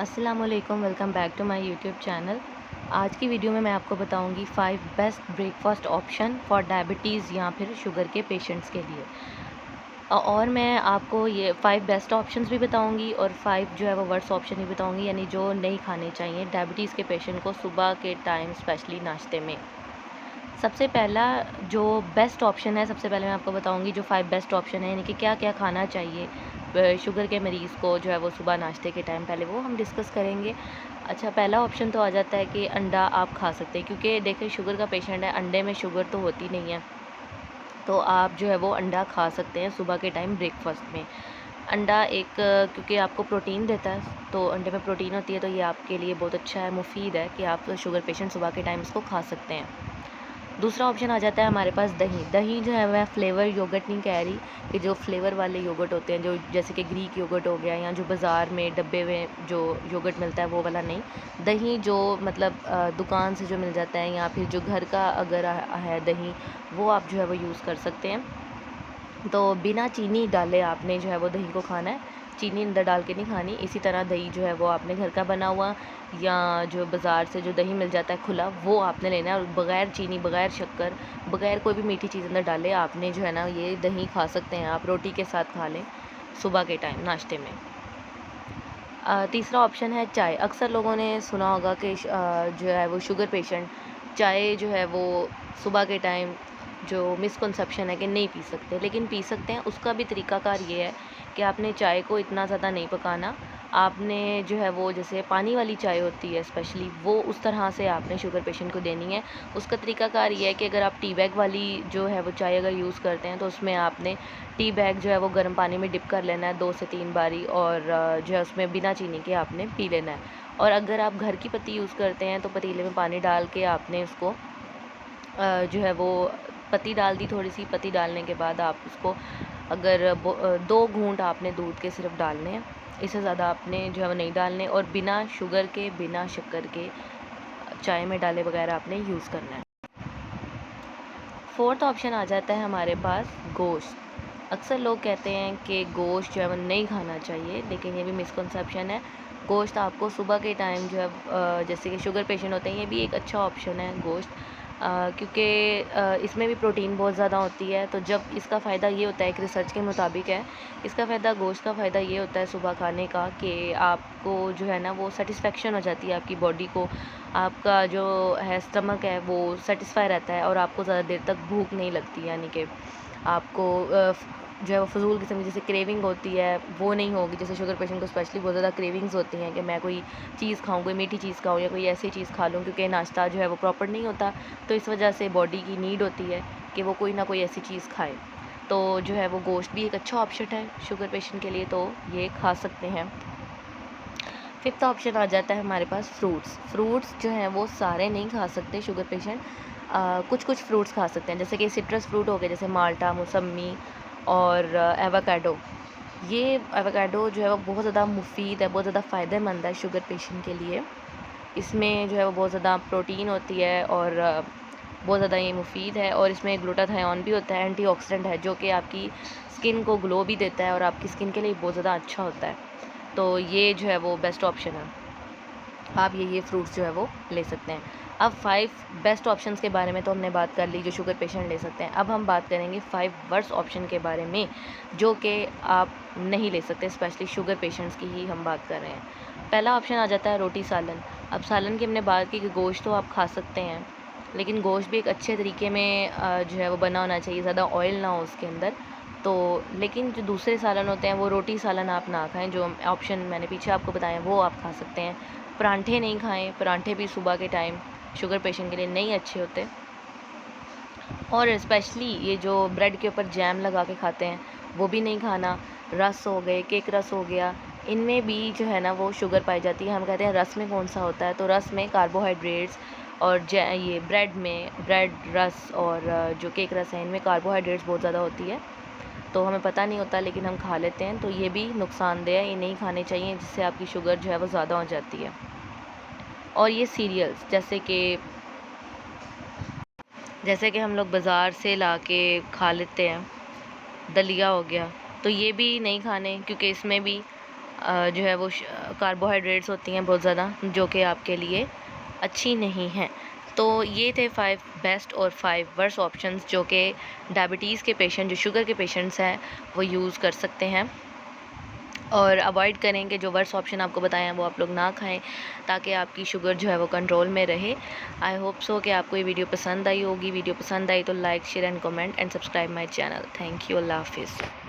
अस्सलामुअलैकुम, welcome back to my YouTube channel. आज की वीडियो में मैं आपको बताऊंगी 5 best breakfast option for diabetes या फिर शुगर के पेशेंट्स के लिए। और मैं आपको ये 5 बेस्ट ऑप्शंस भी बताऊंगी और 5 जो है वो वर्स्ट ऑप्शन भी बताऊंगी, यानी जो नहीं खाने चाहिए डायबिटीज़ के पेशेंट को सुबह के टाइम स्पेशली नाश्ते में। सबसे पहला जो बेस्ट ऑप्शन है, सबसे पहले मैं आपको बताऊंगी जो 5 बेस्ट ऑप्शन है, यानी कि क्या क्या खाना चाहिए शुगर के मरीज़ को जो है वो सुबह नाश्ते के टाइम, पहले वो हम डिस्कस करेंगे। अच्छा, पहला ऑप्शन तो आ जाता है कि अंडा आप खा सकते हैं, क्योंकि देखिए शुगर का पेशेंट है, अंडे में शुगर तो होती नहीं है, तो आप जो है वो अंडा खा सकते हैं सुबह के टाइम ब्रेकफास्ट में। अंडा एक क्योंकि आपको प्रोटीन देता है, तो अंडे में प्रोटीन होती है, तो ये आपके लिए बहुत अच्छा है, मुफीद है कि आप शुगर पेशेंट सुबह के टाइम इसको खा सकते हैं। दूसरा ऑप्शन आ जाता है हमारे पास दही। दही जो है मैं फ्लेवर योगर्ट नहीं कह रही, कि जो फ्लेवर वाले योगर्ट होते हैं, जो जैसे कि ग्रीक योगर्ट हो गया, या जो बाज़ार में डब्बे में जो योगर्ट मिलता है वो वाला नहीं। दही जो मतलब दुकान से जो मिल जाता है, या फिर जो घर का अगर है दही, वो आप जो है वो यूज़ कर सकते हैं। तो बिना चीनी डाले आपने जो है वो दही को खाना है, चीनी अंदर डाल के नहीं खानी। इसी तरह दही जो है वो आपने घर का बना हुआ, या जो बाज़ार से जो दही मिल जाता है खुला, वो आपने लेना है, और बग़ैर चीनी, बग़ैर शक्कर, बग़ैर कोई भी मीठी चीज़ अंदर डाले आपने जो है ना ये दही खा सकते हैं। आप रोटी के साथ खा लें सुबह के टाइम नाश्ते में। तीसरा ऑप्शन है चाय। अक्सर लोगों ने सुना होगा कि जो है वो शुगर पेशेंट चाय जो है वो सुबह के टाइम, जो मिसकंसेप्शन है कि नहीं पी सकते, लेकिन पी सकते हैं। उसका भी तरीक़ाकार ये है कि आपने चाय को इतना ज़्यादा नहीं पकाना। आपने जो है वो जैसे पानी वाली चाय होती है स्पेशली, वो उस तरह से आपने शुगर पेशेंट को देनी है। उसका तरीक़ाकार ये है कि अगर आप टी बैग वाली जो है वो चाय अगर यूज़ करते हैं, तो उसमें आपने टी बैग जो है वो गर्म पानी में डिप कर लेना है 2 से 3 बारी, और जो है उसमें बिना चीनी के आपने पी लेना है। और अगर आप घर की पत्ती यूज़ करते हैं, तो पतीले में पानी डाल के आपने उसको जो है वो पत्ती डाल दी, थोड़ी-सी पत्ती डालने के बाद आप उसको अगर 2 घूँट आपने दूध के सिर्फ़ डालने हैं, इससे ज़्यादा आपने जो है वो नहीं डालने, और बिना शुगर के, बिना शक्कर के चाय में डाले बगैर आपने यूज़ करना है। फोर्थ ऑप्शन आ जाता है हमारे पास गोश्त। अक्सर लोग कहते हैं कि गोश्त जो है वो नहीं खाना चाहिए, लेकिन ये भी मिसकंसेप्शन है। गोश्त आपको सुबह के टाइम जो है जैसे कि शुगर पेशेंट होते हैं, ये भी एक अच्छा ऑप्शन है गोश्त, क्योंकि इसमें भी प्रोटीन बहुत ज़्यादा होती है। तो जब इसका फ़ायदा ये होता है, एक रिसर्च के मुताबिक है, इसका फ़ायदा, गोश्त का फ़ायदा ये होता है सुबह खाने का, कि आपको जो है ना वो सेटिस्फेक्शन हो जाती है आपकी बॉडी को, आपका जो है स्टमक है वो सेटिस्फाई रहता है, और आपको ज़्यादा देर तक भूख नहीं लगती, यानी कि आपको जो है वो फ़ज़ूल किस्म की जैसे क्रेविंग होती है वो नहीं होगी। जैसे शुगर पेशेंट को स्पेशली बहुत ज़्यादा क्रेविंग्स होती हैं कि मैं कोई चीज़ खाऊँ, कोई मीठी चीज़ खाऊँ, या कोई ऐसी चीज़ खा लूँ, क्योंकि नाश्ता जो है वो प्रॉपर नहीं होता, तो इस वजह से बॉडी की नीड होती है कि वो कोई ना कोई ऐसी चीज़ खाए। तो जो है वो गोश्त भी एक अच्छा ऑप्शन है शुगर पेशेंट के लिए, तो ये खा सकते हैं। फिफ्थ ऑप्शन आ जाता है हमारे पास फ्रूट्स। फ्रूट्स जो हैं वो सारे नहीं खा सकते शुगर पेशेंट, कुछ कुछ फ्रूट्स खा सकते हैं, जैसे कि सिट्रस फ्रूट हो गए, जैसे माल्टा, मौसम्मी और एवोकाडो। ये एवोकाडो जो है वो बहुत ज़्यादा मुफीद है, बहुत ज़्यादा फ़ायदेमंद है शुगर पेशेंट के लिए। इसमें जो है वो बहुत ज़्यादा प्रोटीन होती है, और बहुत ज़्यादा ये मुफीद है, और इसमें ग्लूटाथायोन भी होता है, एंटीऑक्सीडेंट है, जो कि आपकी स्किन को ग्लो भी देता है और आपकी स्किन के लिए बहुत ज़्यादा अच्छा होता है। तो ये जो है वो बेस्ट ऑप्शन है, आप ये फ्रूट्स जो है वो ले सकते हैं। अब 5 बेस्ट ऑप्शंस के बारे में तो हमने बात कर ली जो शुगर पेशेंट ले सकते हैं। अब हम बात करेंगे 5 वर्स्ट ऑप्शन के बारे में, जो कि आप नहीं ले सकते, स्पेशली शुगर पेशेंट्स की ही हम बात कर रहे हैं। पहला ऑप्शन आ जाता है रोटी सालन। अब सालन की हमने बात की कि गोश्त तो आप खा सकते हैं, लेकिन गोश्त भी एक अच्छे तरीके में जो है वो बना होना चाहिए, ज़्यादा ऑयल ना हो उसके अंदर। तो लेकिन जो दूसरे सालन होते हैं वो रोटी सालन आप ना खाएं, जो ऑप्शन मैंने पीछे आपको बताए हैं वो आप खा सकते हैं। परांठे नहीं खाएं, परांठे भी सुबह के टाइम शुगर पेशेंट के लिए नहीं अच्छे होते। और स्पेशली ये जो ब्रेड के ऊपर जैम लगा के खाते हैं वो भी नहीं खाना। रस हो गए, केक रस हो गया, इनमें भी जो है ना वो शुगर पाई जाती है। हम कहते हैं रस में कौन सा होता है, तो रस में कार्बोहाइड्रेट्स, और ये ब्रेड में ब्रेड रस और जो केक रस है, इनमें कार्बोहाइड्रेट्स बहुत ज़्यादा होती है, तो हमें पता नहीं होता लेकिन हम खा लेते हैं। तो ये भी नुकसानदेह है, ये नहीं खाने चाहिए, जिससे आपकी शुगर जो है वो ज़्यादा हो जाती है। और ये सीरियल्स जैसे कि हम लोग बाज़ार से ला के खा लेते हैं, दलिया हो गया, तो ये भी नहीं खाने, क्योंकि इसमें भी जो है वो कार्बोहाइड्रेट्स होती हैं बहुत ज़्यादा, जो कि आपके लिए अच्छी नहीं हैं। तो ये थे 5 बेस्ट और 5 वर्स्ट ऑप्शंस जो कि डायबिटीज़ के पेशेंट, जो शुगर के पेशेंट्स हैं, वो यूज़ कर सकते हैं। और अवॉइड करें कि जो वर्स्ट ऑप्शन आपको बताए हैं वो आप लोग ना खाएं, ताकि आपकी शुगर जो है वो कंट्रोल में रहे। आई होप सो कि आपको ये वीडियो पसंद आई होगी। वीडियो पसंद आई तो like, share and comment and subscribe my channel. Thank you. अल्लाह हाफिज़।